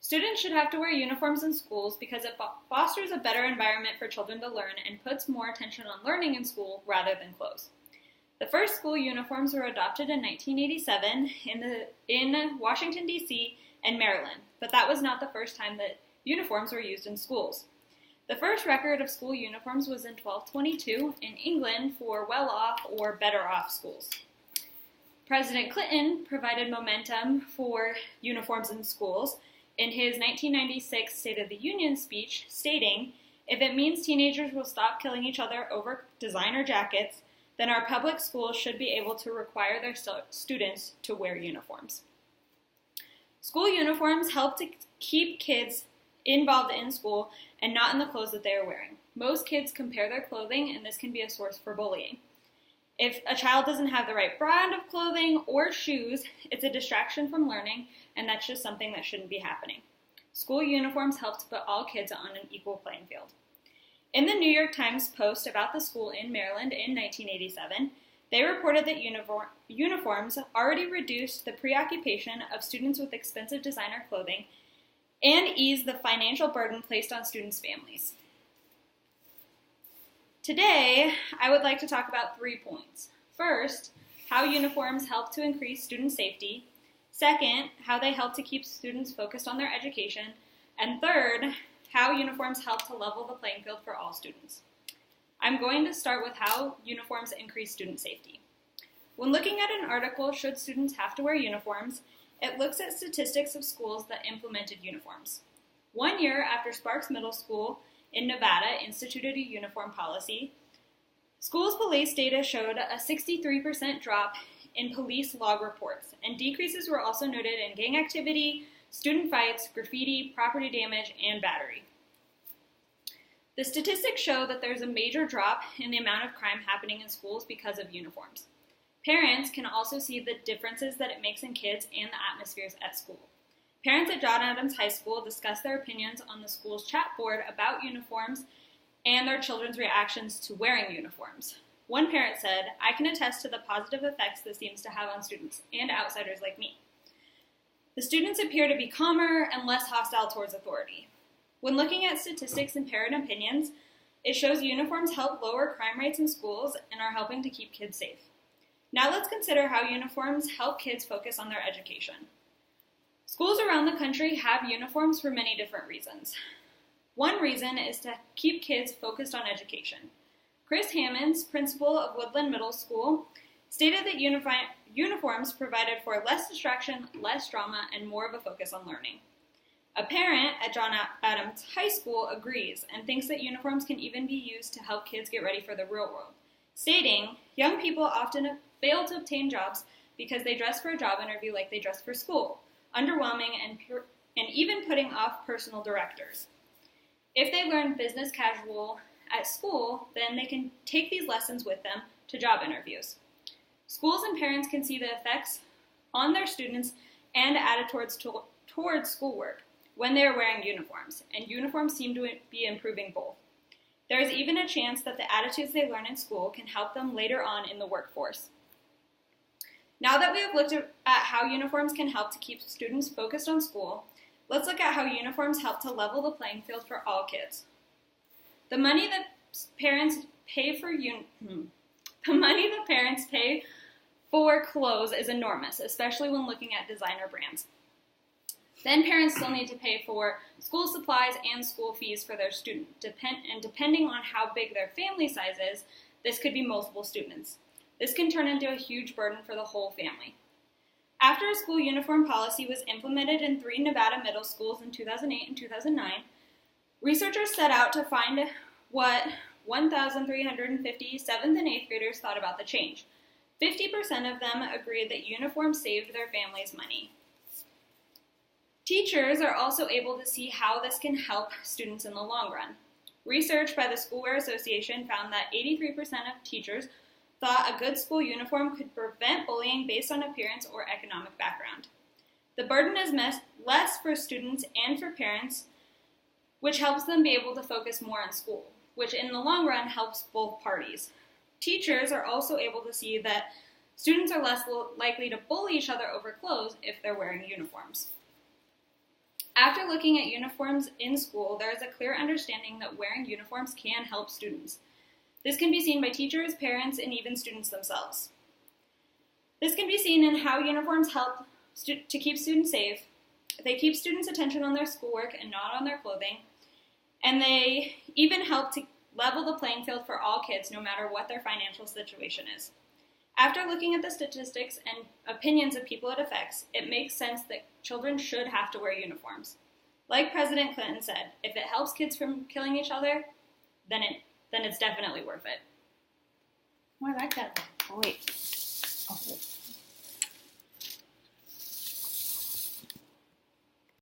Students should have to wear uniforms in schools because it fosters a better environment for children to learn and puts more attention on learning in school rather than clothes. The first school uniforms were adopted in 1987 in Washington, D.C. and Maryland, but that was not the first time that uniforms were used in schools. The first record of school uniforms was in 1222 in England for well-off or better-off schools. President Clinton provided momentum for uniforms in schools in his 1996 State of the Union speech, stating, "If it means teenagers will stop killing each other over designer jackets, then our public schools should be able to require their students to wear uniforms." School uniforms help to keep kids involved in school and not in the clothes that they are wearing. Most kids compare their clothing, and this can be a source for bullying. If a child doesn't have the right brand of clothing or shoes, it's a distraction from learning, and that's just something that shouldn't be happening. School uniforms help to put all kids on an equal playing field. In the New York Times Post about the school in Maryland in 1987, they reported that uniforms already reduced the preoccupation of students with expensive designer clothing and eased the financial burden placed on students' families. Today, I would like to talk about 3 points. First, how uniforms help to increase student safety. Second, how they help to keep students focused on their education. And third, how uniforms help to level the playing field for all students. I'm going to start with how uniforms increase student safety. When looking at an article, "Should students have to wear uniforms?" it looks at statistics of schools that implemented uniforms. 1 year after Sparks Middle School in Nevada instituted a uniform policy, schools' police data showed a 63% drop in police log reports, and decreases were also noted in gang activity, student fights, graffiti, property damage, and battery. The statistics show that there's a major drop in the amount of crime happening in schools because of uniforms. Parents can also see the differences that it makes in kids and the atmospheres at school. Parents at John Adams High School discussed their opinions on the school's chat board about uniforms and their children's reactions to wearing uniforms. One parent said, "I can attest to the positive effects this seems to have on students and outsiders like me. The students appear to be calmer and less hostile towards authority." When looking at statistics and parent opinions, it shows uniforms help lower crime rates in schools and are helping to keep kids safe. Now let's consider how uniforms help kids focus on their education. Schools around the country have uniforms for many different reasons. One reason is to keep kids focused on education. Chris Hammonds, principal of Woodland Middle School, stated that uniforms provided for less distraction, less drama, and more of a focus on learning. A parent at John Adams High School agrees and thinks that uniforms can even be used to help kids get ready for the real world, stating, "Young people often fail to obtain jobs because they dress for a job interview like they dress for school, underwhelming and even putting off personal directors. If they learn business casual at school, then they can take these lessons with them to job interviews." Schools and parents can see the effects on their students and attitudes towards schoolwork when they are wearing uniforms, and uniforms seem to be improving both. There is even a chance that the attitudes they learn in school can help them later on in the workforce. Now that we have looked at how uniforms can help to keep students focused on school, let's look at how uniforms help to level the playing field for all kids. The money that parents pay for clothes is enormous, especially when looking at designer brands. Then parents still need to pay for school supplies and school fees for their student, and depending on how big their family size is, this could be multiple students. This can turn into a huge burden for the whole family. After a school uniform policy was implemented in 3 Nevada middle schools in 2008 and 2009, researchers set out to find what 1,350 7th and 8th graders thought about the change. 50% of them agreed that uniforms saved their families money. Teachers are also able to see how this can help students in the long run. Research by the Schoolwear Association found that 83% of teachers thought a good school uniform could prevent bullying based on appearance or economic background. The burden is less for students and for parents, which helps them be able to focus more on school, which in the long run helps both parties. Teachers are also able to see that students are less likely to bully each other over clothes if they're wearing uniforms. After looking at uniforms in school, there is a clear understanding that wearing uniforms can help students. This can be seen by teachers, parents, and even students themselves. This can be seen in how uniforms help to keep students safe. They keep students' attention on their schoolwork and not on their clothing. And they even help to level the playing field for all kids, no matter what their financial situation is. After looking at the statistics and opinions of people it affects, it makes sense that children should have to wear uniforms. Like President Clinton said, if it helps kids from killing each other, then it's definitely worth it. Oh, I like that one. Oh, wait. Oh.